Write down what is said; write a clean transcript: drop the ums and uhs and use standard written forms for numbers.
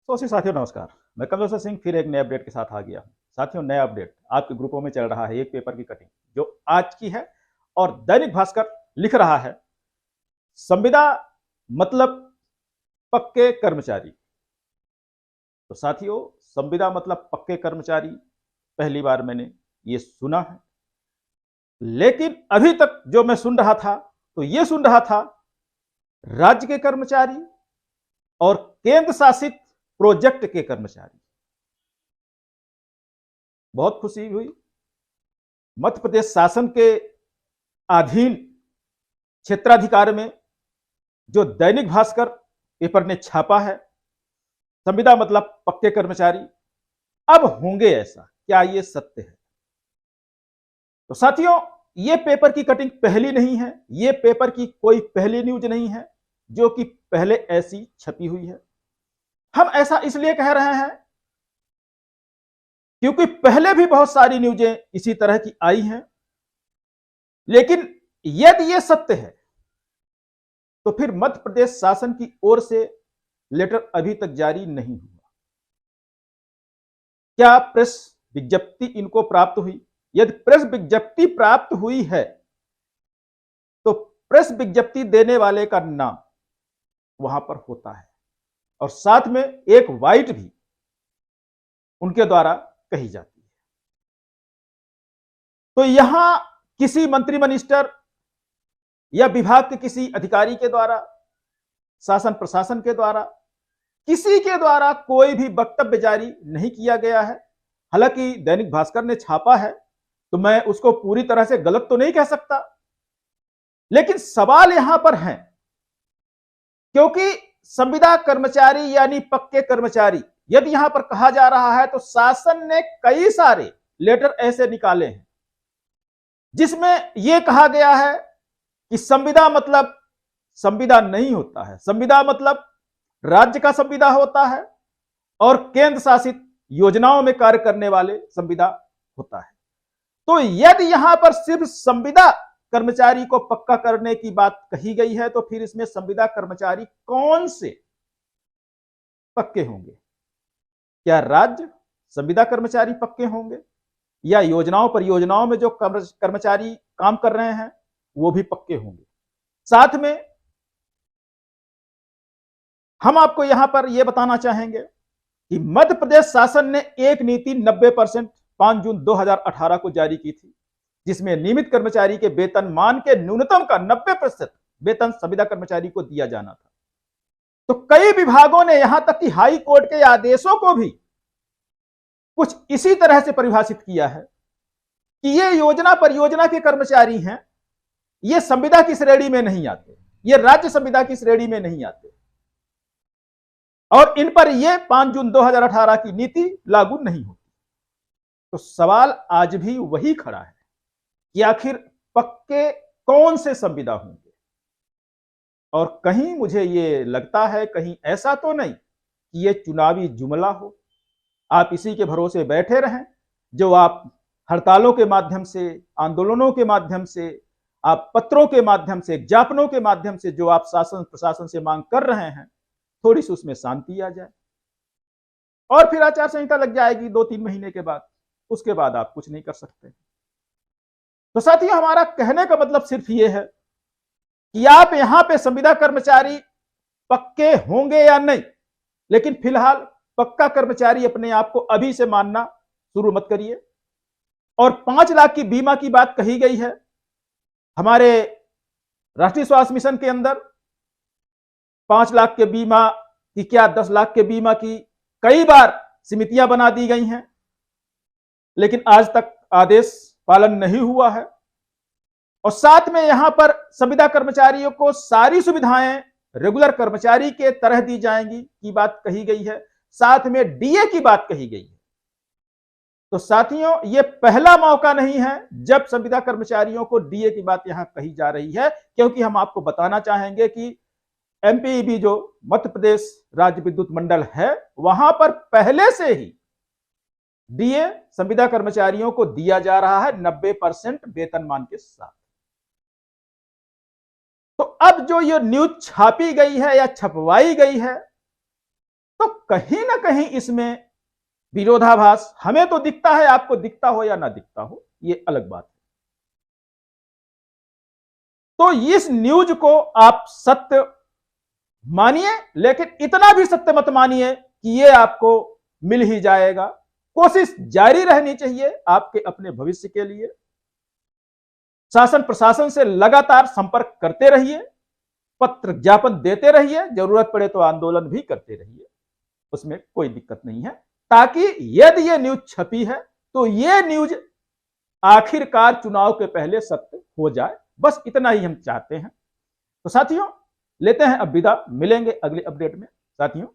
साथियों नमस्कार। मैं कमलेश्वर सिंह फिर एक नए अपडेट के साथ आ गया हूं। साथियों, नया अपडेट आपके ग्रुपों में चल रहा है एक पेपर की कटिंग जो आज की है और दैनिक भास्कर लिख रहा है संविदा मतलब पक्के कर्मचारी। तो साथियों, संविदा मतलब पक्के कर्मचारी पहली बार मैंने ये सुना है, लेकिन अभी तक जो मैं सुन रहा था तो ये सुन रहा था राज्य के कर्मचारी और केंद्र शासित प्रोजेक्ट के कर्मचारी। बहुत खुशी हुई। मध्य प्रदेश शासन के अधीन क्षेत्राधिकार में जो दैनिक भास्कर पेपर ने छापा है संविदा मतलब पक्के कर्मचारी, अब होंगे ऐसा, क्या ये सत्य है? तो साथियों, ये पेपर की कटिंग पहली नहीं है, ये पेपर की कोई पहली न्यूज नहीं है जो कि पहले ऐसी छपी हुई है। हम ऐसा इसलिए कह रहे हैं क्योंकि पहले भी बहुत सारी न्यूजें इसी तरह की आई हैं, लेकिन यदि ये सत्य है तो फिर मध्य प्रदेश शासन की ओर से लेटर अभी तक जारी नहीं हुआ। क्या प्रेस विज्ञप्ति इनको प्राप्त हुई? यदि प्रेस विज्ञप्ति प्राप्त हुई है तो प्रेस विज्ञप्ति देने वाले का नाम वहां पर होता है और साथ में एक वाइट भी उनके द्वारा कही जाती है। तो यहां किसी मंत्री मिनिस्टर या विभाग के किसी अधिकारी के द्वारा, शासन प्रशासन के द्वारा, किसी के द्वारा कोई भी वक्तव्य जारी नहीं किया गया है। हालांकि दैनिक भास्कर ने छापा है तो मैं उसको पूरी तरह से गलत तो नहीं कह सकता, लेकिन सवाल यहां पर है क्योंकि संविदा कर्मचारी यानी पक्के कर्मचारी यदि यहां पर कहा जा रहा है तो शासन ने कई सारे लेटर ऐसे निकाले हैं जिसमें यह कहा गया है कि संविदा मतलब संविदा नहीं होता है, संविदा मतलब राज्य का संविदा होता है और केंद्र शासित योजनाओं में कार्य करने वाले संविदा होता है। तो यदि यहां पर सिर्फ संविदा कर्मचारी को पक्का करने की बात कही गई है तो फिर इसमें संविदा कर्मचारी कौन से पक्के होंगे? क्या राज्य संविदा कर्मचारी पक्के होंगे या योजनाओं परियोजनाओं में जो कर्मचारी काम कर रहे हैं वो भी पक्के होंगे? साथ में हम आपको यहां पर यह बताना चाहेंगे कि मध्य प्रदेश शासन ने एक नीति 90% 5 जून 2018 को जारी की थी जिसमें नियमित कर्मचारी के वेतनमान के न्यूनतम का 90% वेतन संविदा कर्मचारी को दिया जाना था। तो कई विभागों ने यहां तक कि हाई कोर्ट के आदेशों को भी कुछ इसी तरह से परिभाषित किया है कि ये योजना परियोजना के कर्मचारी हैं, ये संविदा की श्रेणी में नहीं आते, ये राज्य संविदा की श्रेणी में नहीं आते और इन पर यह 5 जून 2018 की नीति लागू नहीं होती। तो सवाल आज भी वही खड़ा है कि आखिर पक्के कौन से संविदा होंगे? और कहीं मुझे यह लगता है कहीं ऐसा तो नहीं कि यह चुनावी जुमला हो, आप इसी के भरोसे बैठे रहें जो आप हड़तालों के माध्यम से, आंदोलनों के माध्यम से, आप पत्रों के माध्यम से, ज्ञापनों के माध्यम से जो आप शासन प्रशासन से मांग कर रहे हैं, थोड़ी सी उसमें शांति आ जाए और फिर आचार संहिता लग जाएगी 2-3 महीने के बाद, उसके बाद आप कुछ नहीं कर सकते। तो साथियों, हमारा कहने का मतलब सिर्फ ये है कि आप यहां पे संविदा कर्मचारी पक्के होंगे या नहीं, लेकिन फिलहाल पक्का कर्मचारी अपने आप को अभी से मानना शुरू मत करिए। और 5 लाख की बीमा की बात कही गई है हमारे राष्ट्रीय स्वास्थ्य मिशन के अंदर। 5 लाख के बीमा की क्या 10 लाख के बीमा की कई बार समितियां बना दी गई हैं, लेकिन आज तक आदेश पालन नहीं हुआ है। और साथ में यहां पर संविदा कर्मचारियों को सारी सुविधाएं रेगुलर कर्मचारी के तरह दी जाएंगी की बात कही गई है, साथ में डीए की बात कही गई है। तो साथियों, यह पहला मौका नहीं है जब संविदा कर्मचारियों को डीए की बात यहां कही जा रही है, क्योंकि हम आपको बताना चाहेंगे कि एमपीईबी जो मध्य प्रदेश राज्य विद्युत मंडल है वहां पर पहले से ही डीए संविदा कर्मचारियों को दिया जा रहा है 90% वेतनमान के साथ। तो अब जो ये न्यूज छापी गई है या छपवाई गई है तो कहीं ना कहीं इसमें विरोधाभास हमें तो दिखता है, आपको दिखता हो या ना दिखता हो ये अलग बात है। तो इस न्यूज को आप सत्य मानिए, लेकिन इतना भी सत्य मत मानिए कि ये आपको मिल ही जाएगा। कोशिश जारी रहनी चाहिए आपके अपने भविष्य के लिए। शासन प्रशासन से लगातार संपर्क करते रहिए, पत्र ज्ञापन देते रहिए, जरूरत पड़े तो आंदोलन भी करते रहिए, उसमें कोई दिक्कत नहीं है। ताकि यदि ये न्यूज छपी है तो ये न्यूज आखिरकार चुनाव के पहले सत्य हो जाए, बस इतना ही हम चाहते हैं। तो साथियों लेते हैं अब विदा, मिलेंगे अगले अपडेट में साथियों।